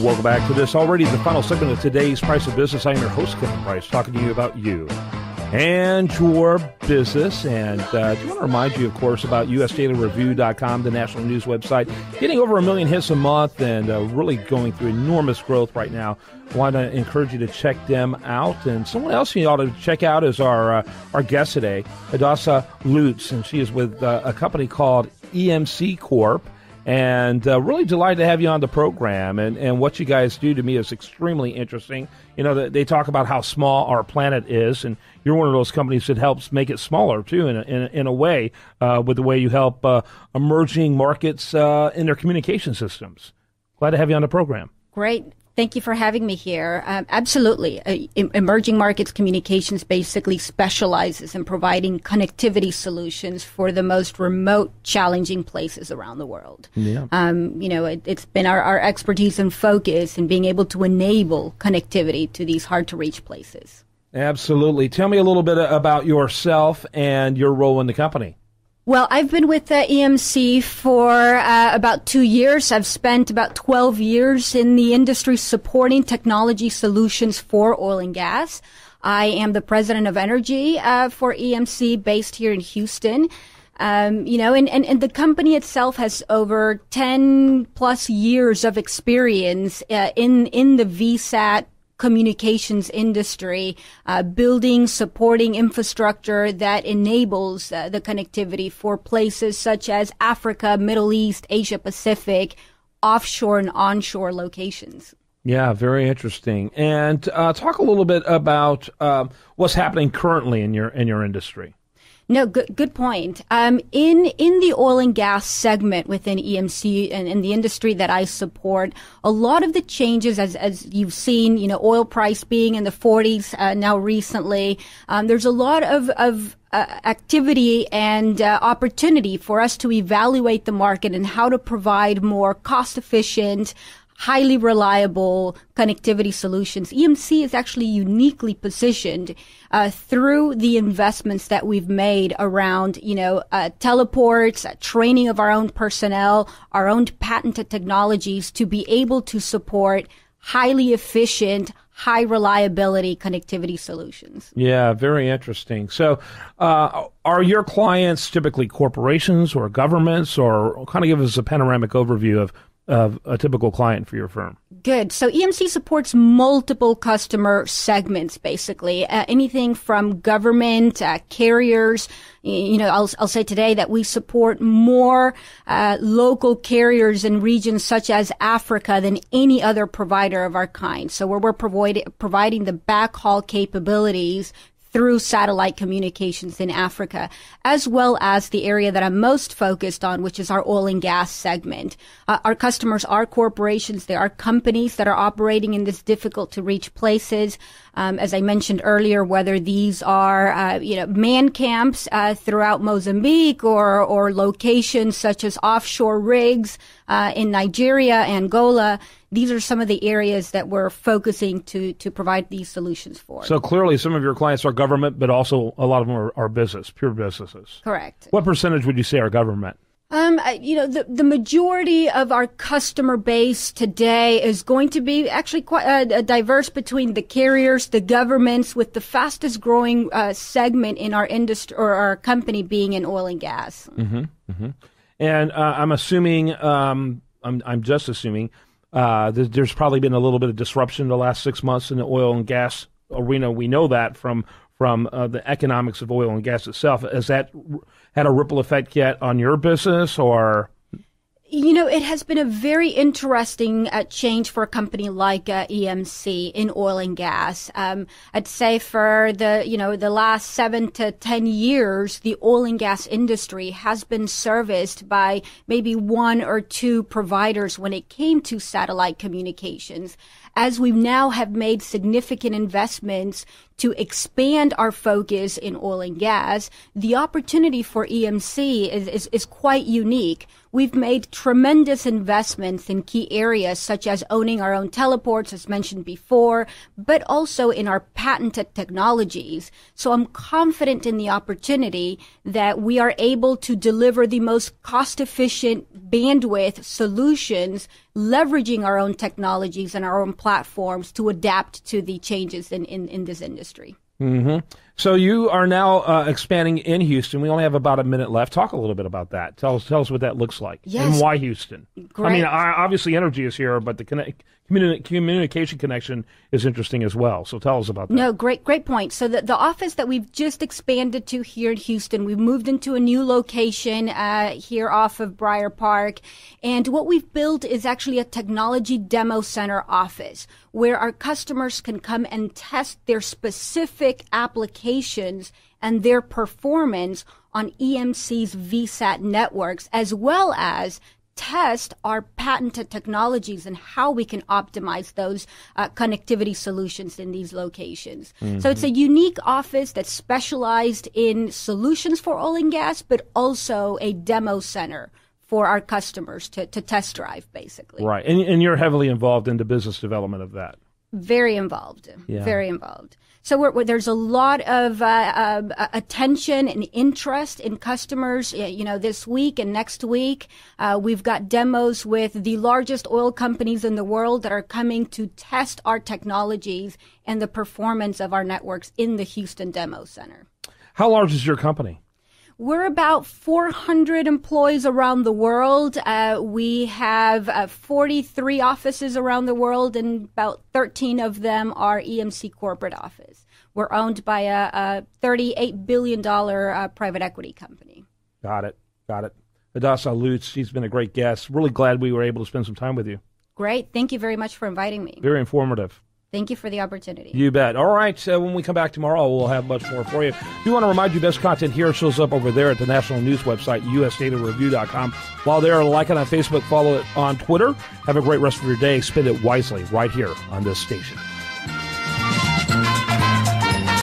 Welcome back to this, already the final segment of today's Price of Business. I'm your host, Kevin Price, talking to you about you and your business. And I do want to remind you, of course, about usdailyreview.com, the national news website, getting over 1 million hits a month and really going through enormous growth right now. I want to encourage you to check them out. And someone else you ought to check out is our guest today, Hadassa Lutz, and she is with a company called EMC Corp. And really delighted to have you on the program. And what you guys do to me is extremely interesting. You know, they talk about how small our planet is, and you're one of those companies that helps make it smaller, too, in a way, with the way you help emerging markets in their communication systems. Glad to have you on the program. Great. Thank you for having me here. Absolutely. Emerging Markets Communications basically specializes in providing connectivity solutions for the most remote, challenging places around the world. Yeah. It's been our expertise and focus in being able to enable connectivity to these hard-to-reach places. Absolutely. Tell me a little bit about yourself and your role in the company. Well, I've been with EMC for about 2 years. I've spent about 12 years in the industry supporting technology solutions for oil and gas. I am the president of energy for EMC based here in Houston. And the company itself has over 10 plus years of experience in the VSAT communications industry, building, supporting infrastructure that enables the connectivity for places such as Africa, Middle East, Asia Pacific, offshore and onshore locations. Yeah, very interesting. And talk a little bit about what's happening currently in your industry. No, good point. In the oil and gas segment within EMC and in the industry that I support, a lot of the changes, as you've seen, oil price being in the 40s now recently, there's a lot of activity and opportunity for us to evaluate the market and how to provide more cost-efficient, highly reliable connectivity solutions. EMC is actually uniquely positioned through the investments that we've made around, teleports, training of our own personnel, our own patented technologies to be able to support highly efficient, high reliability connectivity solutions. Yeah, very interesting. So are your clients typically corporations or governments, or kind of give us a panoramic overview of a typical client for your firm? Good. So EMC supports multiple customer segments, basically. Anything from government, carriers. I'll say today that we support more local carriers in regions such as Africa than any other provider of our kind. So we're providing the backhaul capabilities through satellite communications in Africa, as well as the area that I'm most focused on, which is our oil and gas segment. Our customers are corporations. They are companies that are operating in this difficult to reach places. As I mentioned earlier, whether these are, man camps throughout Mozambique or locations such as offshore rigs in Nigeria, Angola. These are some of the areas that we're focusing to provide these solutions for. So clearly some of your clients are government, but also a lot of them are business, pure businesses. Correct. What percentage would you say are government? The majority of our customer base today is going to be actually quite diverse between the carriers, the governments, with the fastest growing segment in our industry or our company being in oil and gas. Mm-hmm, mm-hmm. And I'm assuming, I'm just assuming, there's probably been a little bit of disruption the last 6 months in the oil and gas arena. We know that from the economics of oil and gas itself. Has that had a ripple effect yet on your business, or? It has been a very interesting change for a company like EMC in oil and gas. I'd say for the last 7 to 10 years, the oil and gas industry has been serviced by maybe 1 or 2 providers when it came to satellite communications. As we now have made significant investments to expand our focus in oil and gas, the opportunity for EMC is quite unique. We've made tremendous investments in key areas such as owning our own teleports, as mentioned before, but also in our patented technologies. So I'm confident in the opportunity that we are able to deliver the most cost-efficient bandwidth solutions leveraging our own technologies and our own platforms to adapt to the changes in this industry. Mm-hmm. So you are now expanding in Houston. We only have about a minute left. Talk a little bit about that. Tell us what that looks like. Yes. And why Houston. Great. I mean, obviously energy is here, but the communication connection is interesting as well. So tell us about that. No, great point. So the office that we've just expanded to here in Houston, we've moved into a new location here off of Briar Park. And what we've built is actually a technology demo center office where our customers can come and test their specific applications and their performance on EMC's VSAT networks, as well as test our patented technologies and how we can optimize those connectivity solutions in these locations. Mm-hmm. So it's a unique office that's specialized in solutions for oil and gas, but also a demo center for our customers to test drive, basically. Right. And you're heavily involved in the business development of that. Very involved. Yeah. Very involved. So there's a lot of attention and interest in customers. This week and next week, we've got demos with the largest oil companies in the world that are coming to test our technologies and the performance of our networks in the Houston Demo Center. How large is your company? We're about 400 employees around the world. We have 43 offices around the world, and about 13 of them are EMC corporate office. We're owned by a $38 billion private equity company. Got it. Hadassa Lutz, she's been a great guest. Really glad we were able to spend some time with you. Great. Thank you very much for inviting me. Very informative. Thank you for the opportunity. You bet. All right. When we come back tomorrow, we'll have much more for you. We want to remind you, best content here shows up over there at the national news website, usdatareview.com. While there, like it on Facebook, follow it on Twitter. Have a great rest of your day. Spend it wisely right here on this station.